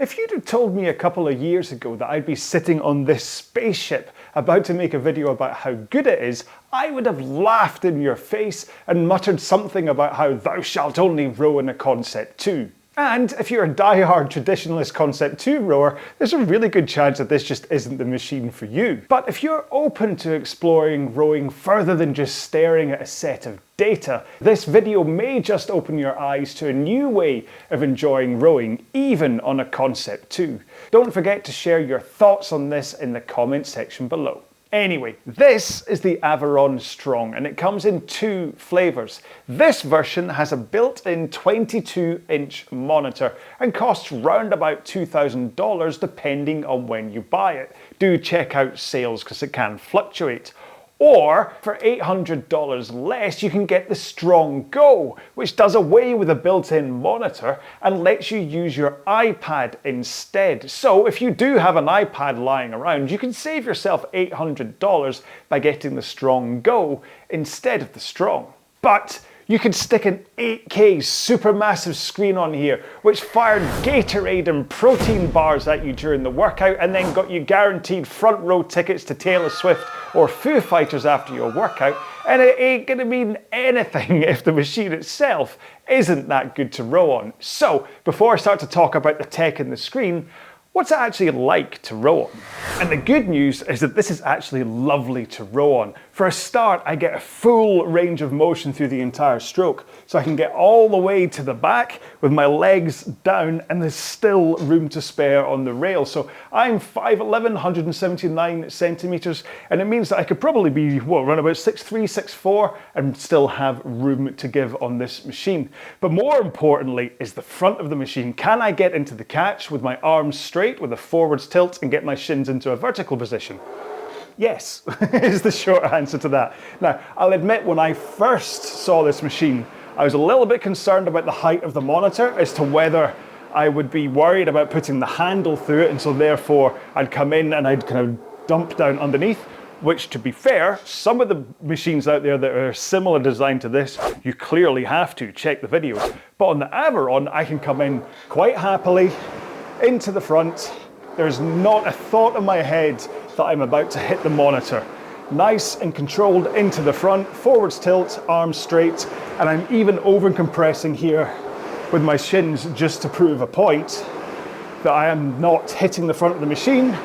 If you'd have told me a couple of years ago that I'd be sitting on this spaceship about to make a video about how good it is, I would have laughed in your face and muttered something about how thou shalt only row in a Concept2. And if you're a die-hard traditionalist Concept2 rower, there's a really good chance that this just isn't the machine for you. But if you're open to exploring rowing further than just staring at a set of data, this video may just open your eyes to a new way of enjoying rowing, even on a Concept2. Don't forget to share your thoughts on this in the comment section below. Anyway, this is the Aviron Strong, and it comes in two flavors. This version has a built-in 22-inch monitor and costs round about $2,000 depending on when you buy it. Do check out sales because it can fluctuate. Or for $800 less, you can get the Strong Go, which does away with a built-in monitor and lets you use your iPad instead. So if you do have an iPad lying around, you can save yourself $800 by getting the Strong Go instead of the Strong. But you could stick an 8K supermassive screen on here, which fired Gatorade and protein bars at you during the workout and then got you guaranteed front row tickets to Taylor Swift or Foo Fighters after your workout, and it ain't gonna mean anything if the machine itself isn't that good to row on. So, before I start to talk about the tech and the screen, what's it actually like to row on? And the good news is that this is actually lovely to row on. For a start, I get a full range of motion through the entire stroke, so I can get all the way to the back with my legs down, and there's still room to spare on the rail. So I'm 5'11", 179 centimeters, and it means that I could probably be, around about 6'3", 6'4", and still have room to give on this machine. But more importantly is the front of the machine. Can I get into the catch with my arms straight with a forwards tilt and get my shins into a vertical position? Yes, is the short answer to that. Now, I'll admit when I first saw this machine, I was a little bit concerned about the height of the monitor as to whether I would be worried about putting the handle through it, and so therefore I'd come in and I'd kind of dump down underneath, which, to be fair, some of the machines out there that are similar design to this, you clearly have to check the videos. But on the Aviron, I can come in quite happily into the front. There's not a thought in my head that I'm about to hit the monitor. Nice and controlled into the front, forwards tilt, arms straight, and I'm even over compressing here with my shins just to prove a point that I am not hitting the front of the machine,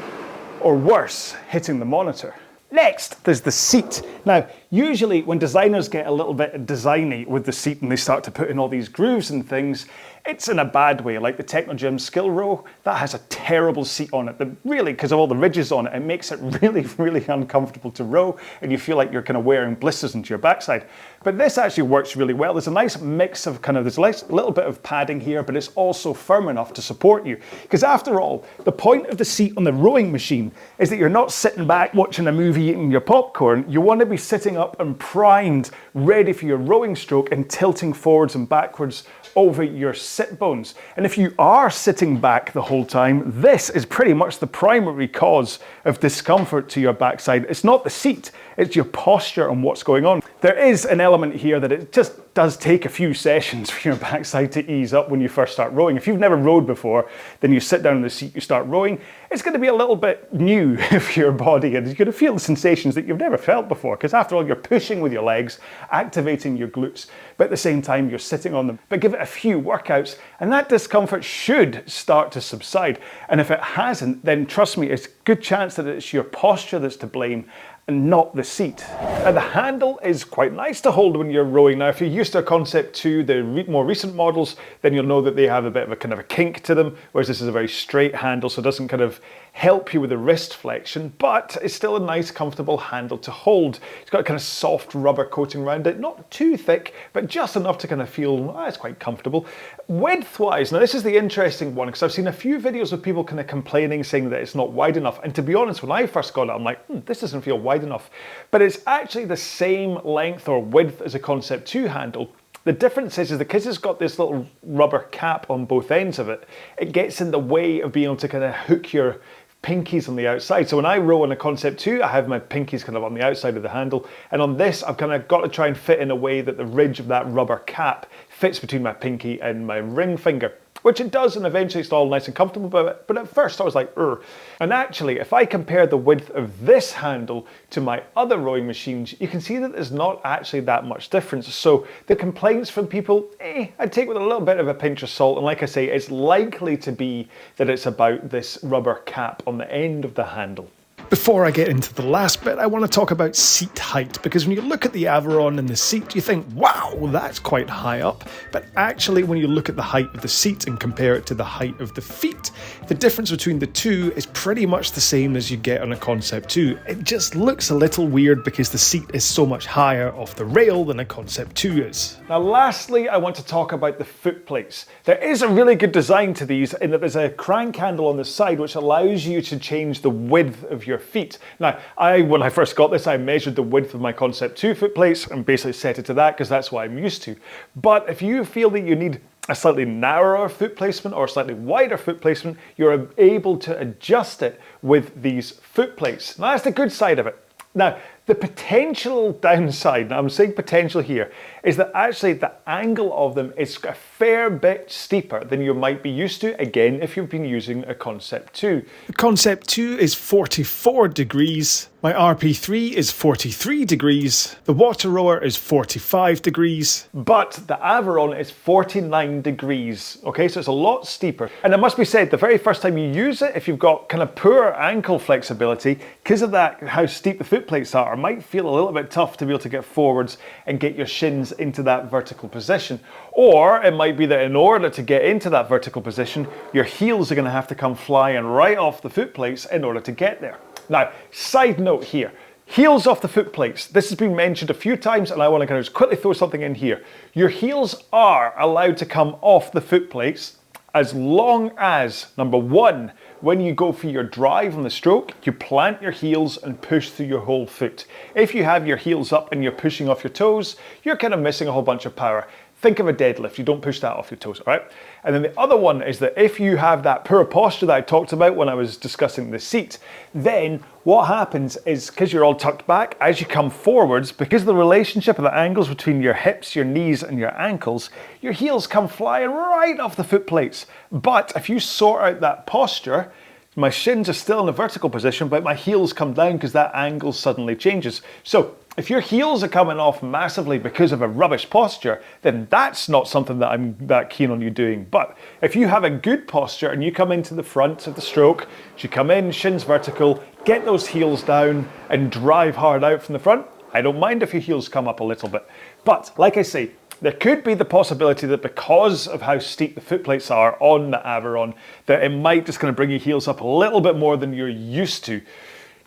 or worse, hitting the monitor. Next, there's the seat. Now, usually when designers get a little bit designy with the seat and they start to put in all these grooves and things, it's in a bad way. Like the Technogym Skill Row, that has a terrible seat on it. That really, because of all the ridges on it, it makes it really, really uncomfortable to row, and you feel like you're kind of wearing blisters into your backside. But this actually works really well. There's a nice mix of there's a nice little bit of padding here, but it's also firm enough to support you. Because after all, the point of the seat on the rowing machine is that you're not sitting back watching a movie eating your popcorn. You want to be sitting up and primed, ready for your rowing stroke and tilting forwards and backwards over your sit bones. And if you are sitting back the whole time, this is pretty much the primary cause of discomfort to your backside. It's not the seat, it's your posture and what's going on. There is an element here that it just does take a few sessions for your backside to ease up when you first start rowing. If you've never rowed before, then you sit down in the seat, you start rowing, it's going to be a little bit new for your body, and you're going to feel the sensations that you've never felt before, because after all, you're pushing with your legs, activating your glutes, but at the same time, you're sitting on them. But give it a few workouts, and that discomfort should start to subside. And if it hasn't, then trust me, it's a good chance that it's your posture that's to blame and not the seat. Now, the handle is quite nice to hold when you're rowing. Now, if you're used to a Concept2, the more recent models, then you'll know that they have a bit of a kind of a kink to them, whereas this is a very straight handle, so it doesn't kind of help you with the wrist flexion, but it's still a nice, comfortable handle to hold. It's got a kind of soft rubber coating around it, not too thick, but just enough to kind of feel, it's quite comfortable. Width-wise, now this is the interesting one, because I've seen a few videos of people kind of complaining, saying that it's not wide enough, and to be honest, when I first got it, I'm like, this doesn't feel wide enough. But it's actually the same length or width as a Concept2 handle. The difference is because it's got this little rubber cap on both ends of it, it gets in the way of being able to kind of hook your pinkies on the outside. So when I row on a Concept2, I have my pinkies kind of on the outside of the handle, and on this I've kind of got to try and fit in a way that the ridge of that rubber cap fits between my pinky and my ring finger. which it does, and eventually it's all nice and comfortable, but at first I was like, ugh. And actually, if I compare the width of this handle to my other rowing machines, you can see that there's not actually that much difference. So the complaints from people, I'd take with a little bit of a pinch of salt, and like I say, it's likely to be that it's about this rubber cap on the end of the handle. Before I get into the last bit, I want to talk about seat height, because when you look at the Aviron and the seat, you think, wow, that's quite high up. But actually, when you look at the height of the seat and compare it to the height of the feet, the difference between the two is pretty much the same as you get on a Concept2. It just looks a little weird because the seat is so much higher off the rail than a Concept2 is. Now, lastly, I want to talk about the foot plates. There is a really good design to these in that there's a crank handle on the side which allows you to change the width of your feet. Now, when I first got this, I measured the width of my Concept2 foot plates and basically set it to that because that's what I'm used to. But if you feel that you need a slightly narrower foot placement or a slightly wider foot placement, you're able to adjust it with these foot plates. Now, that's the good side of it. Now, the potential downside, now I'm saying potential here, is that actually the angle of them is a fair bit steeper than you might be used to, again, if you've been using a Concept2. The Concept2 is 44 degrees, my RP3 is 43 degrees, the water rower is 45 degrees, but the Aviron is 49 degrees, okay, so it's a lot steeper. And it must be said, the very first time you use it, if you've got kind of poor ankle flexibility, because of that, how steep the foot plates are, it might feel a little bit tough to be able to get forwards and get your shins into that vertical position. Or it might be that in order to get into that vertical position, your heels are going to have to come flying right off the foot plates in order to get there. Now, side note here, heels off the foot plates. This has been mentioned a few times and I want to kind of just quickly throw something in here. Your heels are allowed to come off the foot plates as long as, number one, when you go for your drive on the stroke, you plant your heels and push through your whole foot. If you have your heels up and you're pushing off your toes, you're kind of missing a whole bunch of power. Think of a deadlift, you don't push that off your toes, all right? And then the other one is that if you have that poor posture that I talked about when I was discussing the seat, then what happens is, because you're all tucked back, as you come forwards, because of the relationship of the angles between your hips, your knees, and your ankles, your heels come flying right off the foot plates. But if you sort out that posture, my shins are still in a vertical position, but my heels come down because that angle suddenly changes. So if your heels are coming off massively because of a rubbish posture, then that's not something that I'm that keen on you doing. But if you have a good posture and you come into the front of the stroke, you come in, shins vertical, get those heels down and drive hard out from the front, I don't mind if your heels come up a little bit. But like I say, there could be the possibility that because of how steep the foot plates are on the Aviron, that it might just kind of bring your heels up a little bit more than you're used to.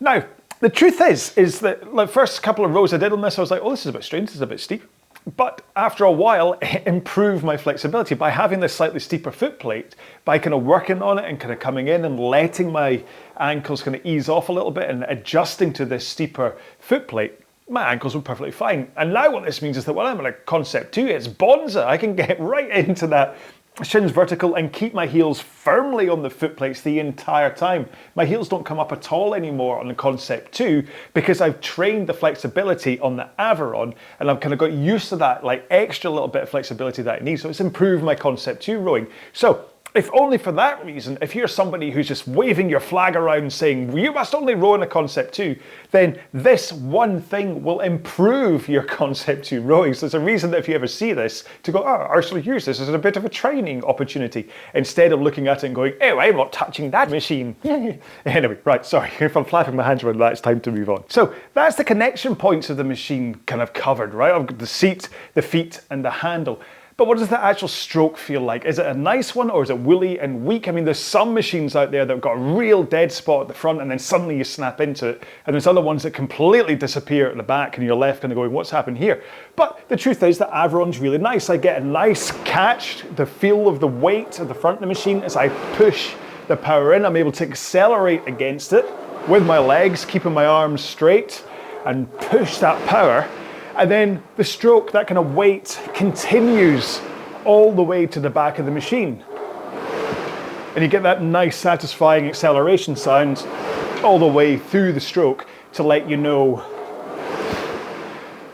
Now, the truth is that the first couple of rows I did on this, I was like, oh, this is a bit strange, this is a bit steep. But after a while, it improved my flexibility by having this slightly steeper foot plate, by kind of working on it and kind of coming in and letting my ankles kind of ease off a little bit and adjusting to this steeper foot plate. My ankles were perfectly fine. And now what this means is that when I'm in a Concept2, it's bonza. I can get right into that shins vertical and keep my heels firmly on the foot plates the entire time. My heels don't come up at all anymore on the Concept2 because I've trained the flexibility on the Aviron and I've kind of got used to that like extra little bit of flexibility that I need. So it's improved my Concept2 rowing. So if only for that reason, if you're somebody who's just waving your flag around saying, you must only row in a Concept2, then this one thing will improve your Concept2 rowing. So there's a reason that if you ever see this, to go, oh, I actually use this as a bit of a training opportunity, instead of looking at it and going, oh, I'm not touching that machine. Anyway, right, sorry, if I'm flapping my hands around that, it's time to move on. So that's the connection points of the machine kind of covered, right? I've got the seat, the feet, and the handle. But what does the actual stroke feel like? Is it a nice one or is it woolly and weak? I mean, there's some machines out there that have got a real dead spot at the front and then suddenly you snap into it. And there's other ones that completely disappear at the back and you're left kind of going, what's happened here? But the truth is that Aviron's really nice. I get a nice catch, the feel of the weight at the front of the machine as I push the power in. I'm able to accelerate against it with my legs, keeping my arms straight and push that power. And then the stroke, that kind of weight continues all the way to the back of the machine. And you get that nice satisfying acceleration sound all the way through the stroke to let you know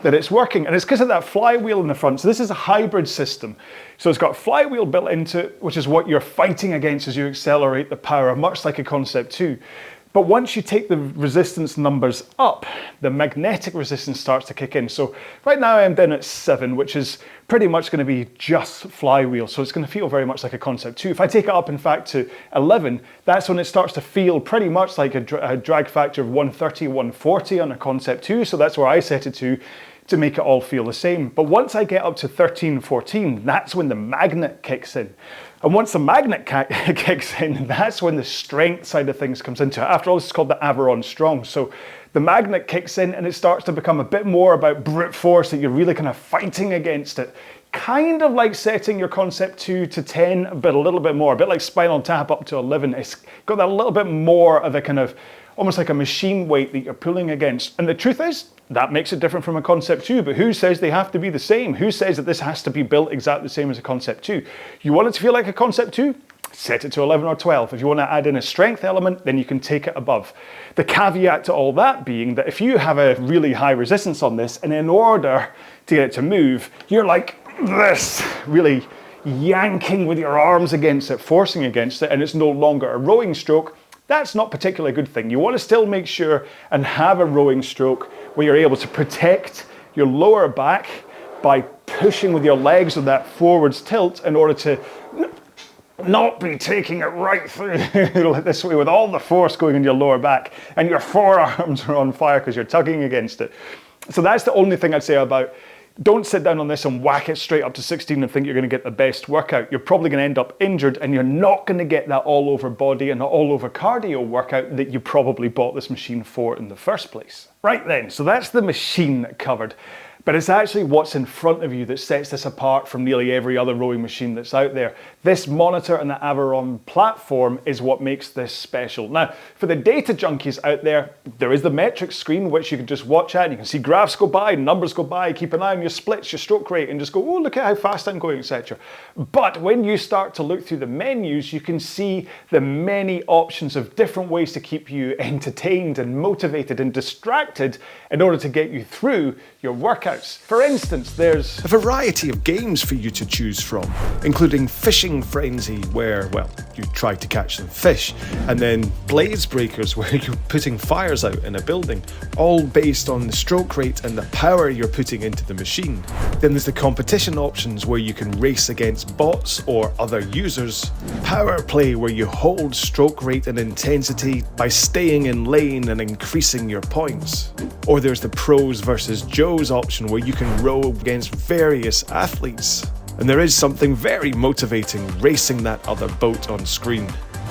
that it's working. And it's because of that flywheel in the front. So this is a hybrid system. So it's got a flywheel built into it, which is what you're fighting against as you accelerate the power, much like a Concept 2. But once you take the resistance numbers up, the magnetic resistance starts to kick in. So right now I'm down at 7, which is pretty much going to be just flywheel. So it's going to feel very much like a Concept 2. If I take it up, in fact, to 11, that's when it starts to feel pretty much like a drag factor of 130, 140 on a Concept 2. So that's where I set it to make it all feel the same. But once I get up to 13, 14, that's when the magnet kicks in. And once the magnet kicks in, that's when the strength side of things comes into it. After all, this is called the Aviron Strong. So the magnet kicks in and it starts to become a bit more about brute force, that you're really kind of fighting against it. Kind of like setting your Concept 2 to 10, but a little bit more. A bit like Spinal Tap up to 11. It's got that little bit more of a kind of, almost like a machine weight that you're pulling against. And the truth is, that makes it different from a Concept 2, but who says they have to be the same? Who says that this has to be built exactly the same as a Concept 2? You want it to feel like a Concept 2? Set it to 11 or 12. If you want to add in a strength element, then you can take it above. The caveat to all that being that if you have a really high resistance on this, and in order to get it to move, you're like this, really yanking with your arms against it, forcing against it, and it's no longer a rowing stroke, that's not particularly a good thing. You want to still make sure and have a rowing stroke where you're able to protect your lower back by pushing with your legs with that forwards tilt in order to not be taking it right through this way with all the force going in your lower back, and your forearms are on fire because you're tugging against it. So that's the only thing I'd say about, don't sit down on this and whack it straight up to 16 and think you're going to get the best workout. You're probably going to end up injured, and you're not going to get that all over body and all over cardio workout that you probably bought this machine for in the first place. Right then, so that's the machine covered. But it's actually what's in front of you that sets this apart from nearly every other rowing machine that's out there. This monitor and the Aviron platform is what makes this special. Now, for the data junkies out there, there is the metrics screen, which you can just watch at. You can see graphs go by, numbers go by, keep an eye on your splits, your stroke rate, and just go, oh, look at how fast I'm going, etc. But when you start to look through the menus, you can see the many options of different ways to keep you entertained and motivated and distracted in order to get you through your workouts. For instance, there's a variety of games for you to choose from, including Fishing Frenzy, where, well, you try to catch some fish, and then Blaze Breakers, where you're putting fires out in a building, all based on the stroke rate and the power you're putting into the machine. Then there's the competition options, where you can race against bots or other users. Power Play, where you hold stroke rate and intensity by staying in lane and increasing your points. Or there's the Pros versus Joes option, where you can row against various athletes. And there is something very motivating racing that other boat on screen.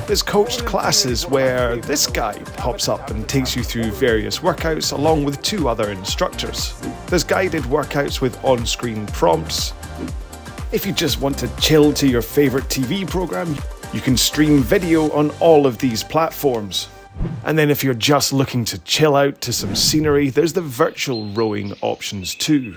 There's coached classes where this guy pops up and takes you through various workouts along with 2 other instructors. There's guided workouts with on-screen prompts. If you just want to chill to your favorite TV program, you can stream video on all of these platforms. And then if you're just looking to chill out to some scenery, there's the virtual rowing options too.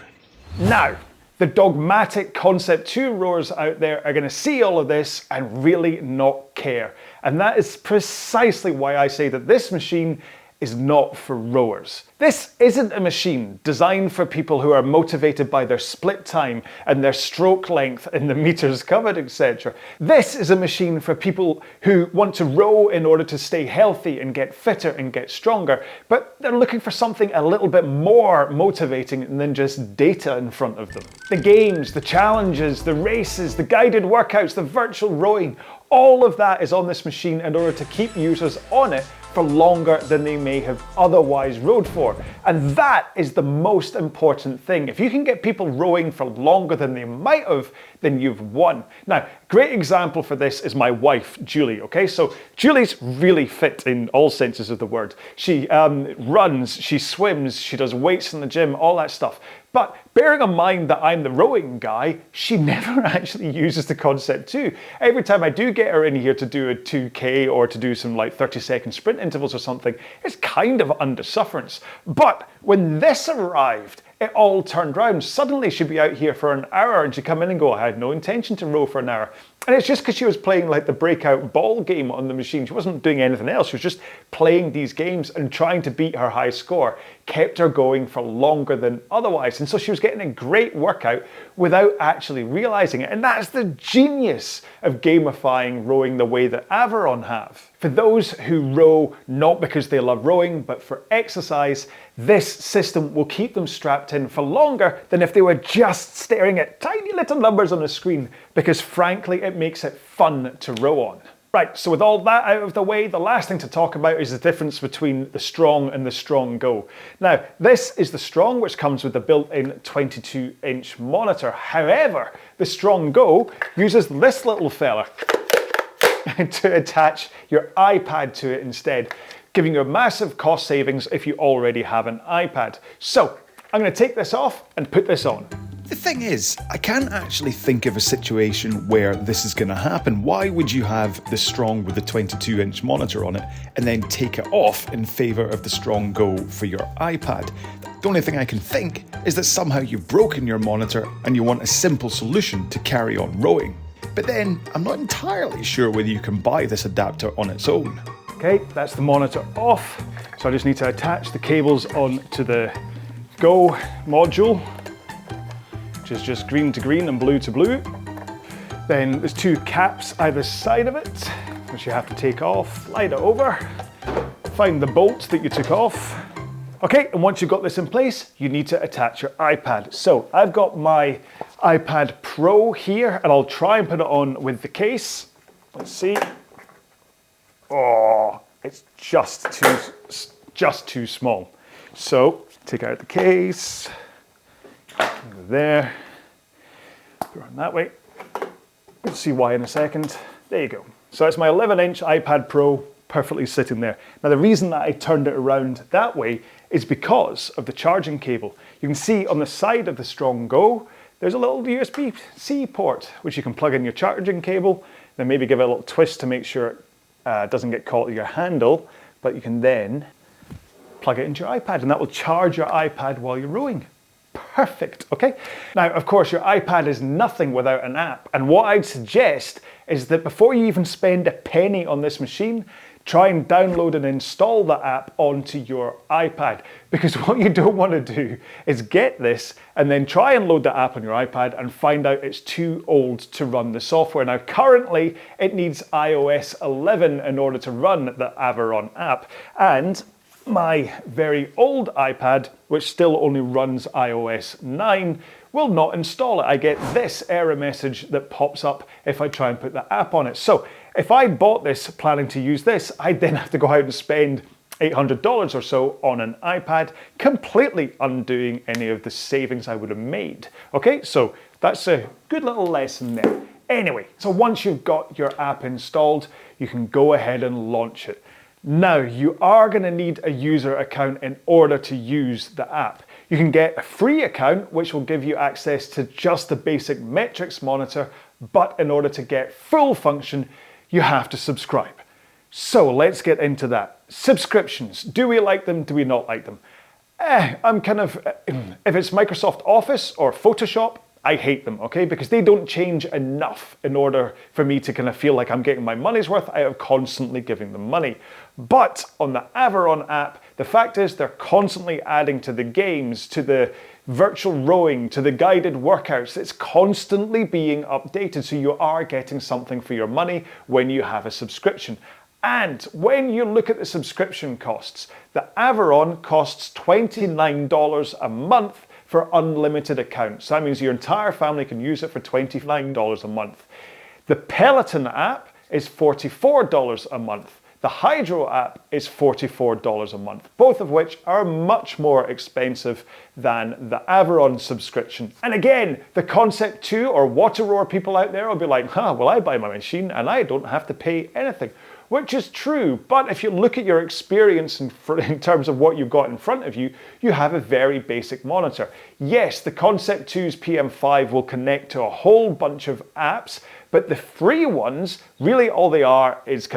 Now, the dogmatic Concept 2 rowers out there are going to see all of this and really not care. And that is precisely why I say that this machine is not for rowers. This isn't a machine designed for people who are motivated by their split time and their stroke length and the meters covered, etc. This is a machine for people who want to row in order to stay healthy and get fitter and get stronger, but they're looking for something a little bit more motivating than just data in front of them. The games, the challenges, the races, the guided workouts, the virtual rowing, all of that is on this machine in order to keep users on it for longer than they may have otherwise rowed for. And that is the most important thing. If you can get people rowing for longer than they might have, then you've won. Now, great example for this is my wife, Julie, okay? So Julie's really fit in all senses of the word. She runs, she swims, she does weights in the gym, all that stuff. But bearing in mind that I'm the rowing guy, she never actually uses the Concept 2. Every time I do get her in here to do a 2K or to do some like 30-second sprint intervals or something, it's kind of under sufferance. But when this arrived, it all turned round. Suddenly she'd be out here for an hour and she'd come in and go, I had no intention to row for an hour. And it's just because she was playing like the breakout ball game on the machine. She wasn't doing anything else. She was just playing these games and trying to beat her high score. Kept her going for longer than otherwise. And so she was getting a great workout without actually realizing it. And that's the genius of gamifying rowing the way that Aviron have. For those who row not because they love rowing, but for exercise, this system will keep them strapped in for longer than if they were just staring at tiny little numbers on a screen, because frankly, it makes it fun to row on. Right, so with all that out of the way, the last thing to talk about is the difference between the Strong and the Strong Go. Now, this is the Strong, which comes with the built-in 22-inch monitor. However, the Strong Go uses this little fella to attach your iPad to it instead, giving you a massive cost savings if you already have an iPad. So, I'm going to take this off and put this on. The thing is, I can't actually think of a situation where this is going to happen. Why would you have the Strong with the 22-inch monitor on it and then take it off in favour of the Strong Go for your iPad? The only thing I can think is that somehow you've broken your monitor and you want a simple solution to carry on rowing. But then, I'm not entirely sure whether you can buy this adapter on its own. Okay, that's the monitor off. So I just need to attach the cables onto the Go module, which is just green to green and blue to blue. Then there's two caps either side of it, which you have to take off, slide it over, find the bolts that you took off. Okay, and once you've got this in place, you need to attach your iPad. So I've got my iPad Pro here, and I'll try and put it on with the case. Let's see. Oh, it's just too small. So take out the case, go there, put it on that way. You'll see why in a second. There you go. So it's my 11-inch iPad Pro perfectly sitting there. Now the reason that I turned it around that way is because of the charging cable. You can see on the side of the Strong Go, there's a little USB-C port, which you can plug in your charging cable, then maybe give it a little twist to make sure it doesn't get caught to your handle, but you can then plug it into your iPad and that will charge your iPad while you're rowing. Perfect, okay? Now, of course, your iPad is nothing without an app, and what I'd suggest is that before you even spend a penny on this machine, try and download and install the app onto your iPad, because what you don't want to do is get this and then try and load the app on your iPad and find out it's too old to run the software. Now, currently, it needs iOS 11 in order to run the Aviron app, and my very old iPad, which still only runs iOS 9, will not install it. I get this error message that pops up if I try and put the app on it. So if I bought this planning to use this, I'd then have to go out and spend $800 or so on an iPad, completely undoing any of the savings I would have made. Okay, so that's a good little lesson there. Anyway, so once you've got your app installed, you can go ahead and launch it. Now, you are going to need a user account in order to use the app. You can get a free account, which will give you access to just the basic metrics monitor, but in order to get full function, you have to subscribe. So let's get into that. Subscriptions, do we like them, do we not like them? I'm kind of, if it's Microsoft Office or Photoshop, I hate them, okay? Because they don't change enough in order for me to kind of feel like I'm getting my money's worth out of constantly giving them money. But on the Aviron app, the fact is they're constantly adding to the games, to the virtual rowing, to the guided workouts. It's constantly being updated, so you are getting something for your money when you have a subscription. And when you look at the subscription costs, the Aviron costs $29 a month for unlimited accounts. That means your entire family can use it for $29 a month. The Peloton app is $44 a month. The Hydro app is $44 a month, both of which are much more expensive than the Aviron subscription. And again, the Concept2 or Water Rower people out there will be like, well, I buy my machine and I don't have to pay anything. Which is true, but if you look at your experience in terms of what you've got in front of you, you have a very basic monitor. Yes, the Concept2's PM5 will connect to a whole bunch of apps, But the free ones, really all they are is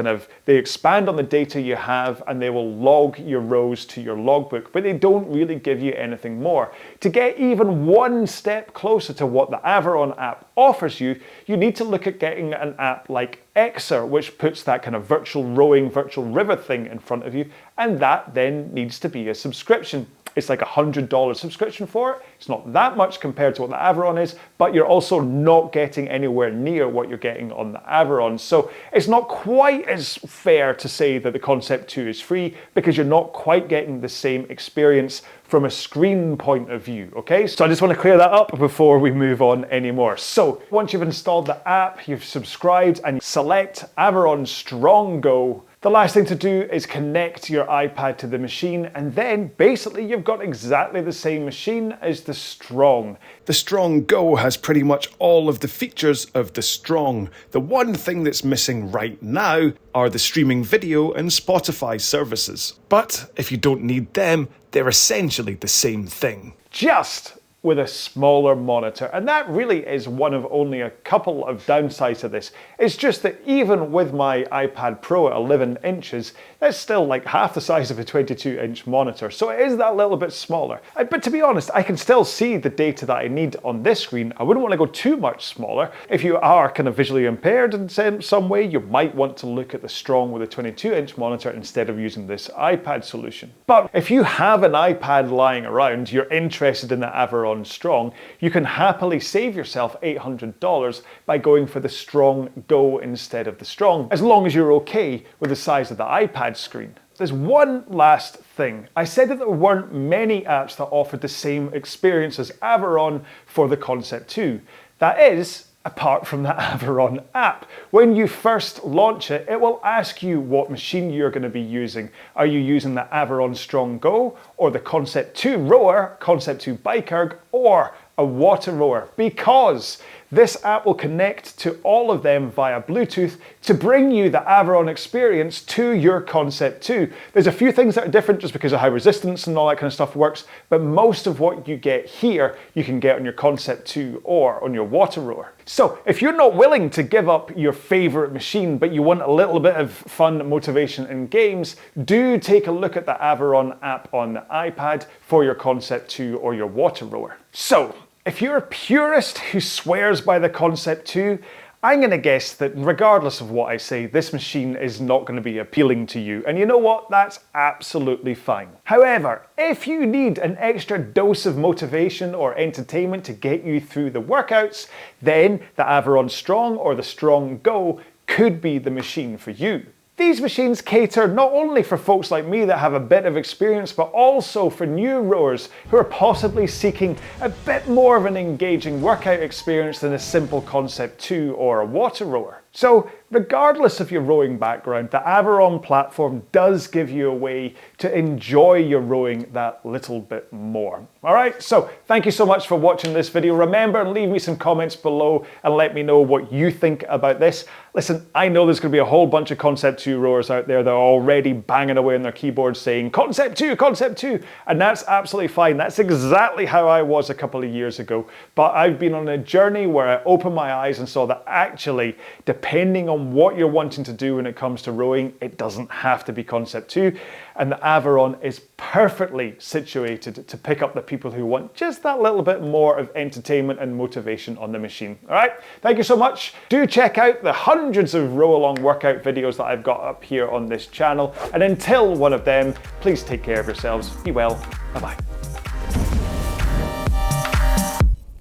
they expand on the data you have and they will log your rows to your logbook, but they don't really give you anything more. To get even one step closer to what the Aviron app offers you, you need to look at getting an app like Xer, which puts that kind of virtual rowing, virtual river thing in front of you, and that then needs to be a subscription. It's like $100 subscription for it. It's not that much compared to what the Aviron is, but you're also not getting anywhere near what you're getting on the Aviron. So it's not quite as fair to say that the Concept2 is free, because you're not quite getting the same experience from a screen point of view, okay? So I just want to clear that up before we move on anymore. So once you've installed the app, you've subscribed and select Aviron Strong Go, the last thing to do is connect your iPad to the machine, and then basically you've got exactly the same machine as the Strong. The Strong Go has pretty much all of the features of the Strong. The one thing that's missing right now are the streaming video and Spotify services. But if you don't need them, they're essentially the same thing. Just with a smaller monitor. And that really is one of only a couple of downsides to this. It's just that even with my iPad Pro at 11 inches, that's still like half the size of a 22-inch monitor. So it is that little bit smaller. But to be honest, I can still see the data that I need on this screen. I wouldn't want to go too much smaller. If you are kind of visually impaired in some way, you might want to look at the Strong with a 22-inch monitor instead of using this iPad solution. But if you have an iPad lying around, you're interested in the Aviron Strong, you can happily save yourself $800 by going for the Strong Go instead of the Strong, as long as you're okay with the size of the iPad screen. There's one last thing. I said that there weren't many apps that offered the same experience as Aviron for the Concept2. That is, apart from the Aviron app. When you first launch it, it will ask you what machine you're going to be using. Are you using the Aviron Strong Go, or the Concept2 rower, Concept2 bike erg, or a water rower? Because this app will connect to all of them via Bluetooth to bring you the Aviron experience to your Concept2. There's a few things that are different just because of how resistance and all that kind of stuff works, but most of what you get here, you can get on your Concept2 or on your water rower. So if you're not willing to give up your favorite machine, but you want a little bit of fun, motivation and games, do take a look at the Aviron app on the iPad for your Concept2 or your water rower. So if you're a purist who swears by the Concept2, I'm going to guess that regardless of what I say, this machine is not going to be appealing to you. And you know what? That's absolutely fine. However, if you need an extra dose of motivation or entertainment to get you through the workouts, then the Aviron Strong or the Strong Go could be the machine for you. These machines cater not only for folks like me that have a bit of experience, but also for new rowers who are possibly seeking a bit more of an engaging workout experience than a simple Concept2 or a water rower. So regardless of your rowing background, the Aviron platform does give you a way to enjoy your rowing that little bit more. All right, so thank you so much for watching this video. Remember, leave me some comments below and let me know what you think about this. Listen, I know there's going to be a whole bunch of Concept2 rowers out there that are already banging away on their keyboards saying Concept2, Concept2, and that's absolutely fine. That's exactly how I was a couple of years ago. But I've been on a journey where I opened my eyes and saw that actually, depending on what you're wanting to do when it comes to rowing, it doesn't have to be Concept2. And the Aviron is perfectly situated to pick up the people who want just that little bit more of entertainment and motivation on the machine. All right, thank you so much. Do check out the hundreds of row along workout videos that I've got up here on this channel. And until one of them, please take care of yourselves. Be well. Bye-bye.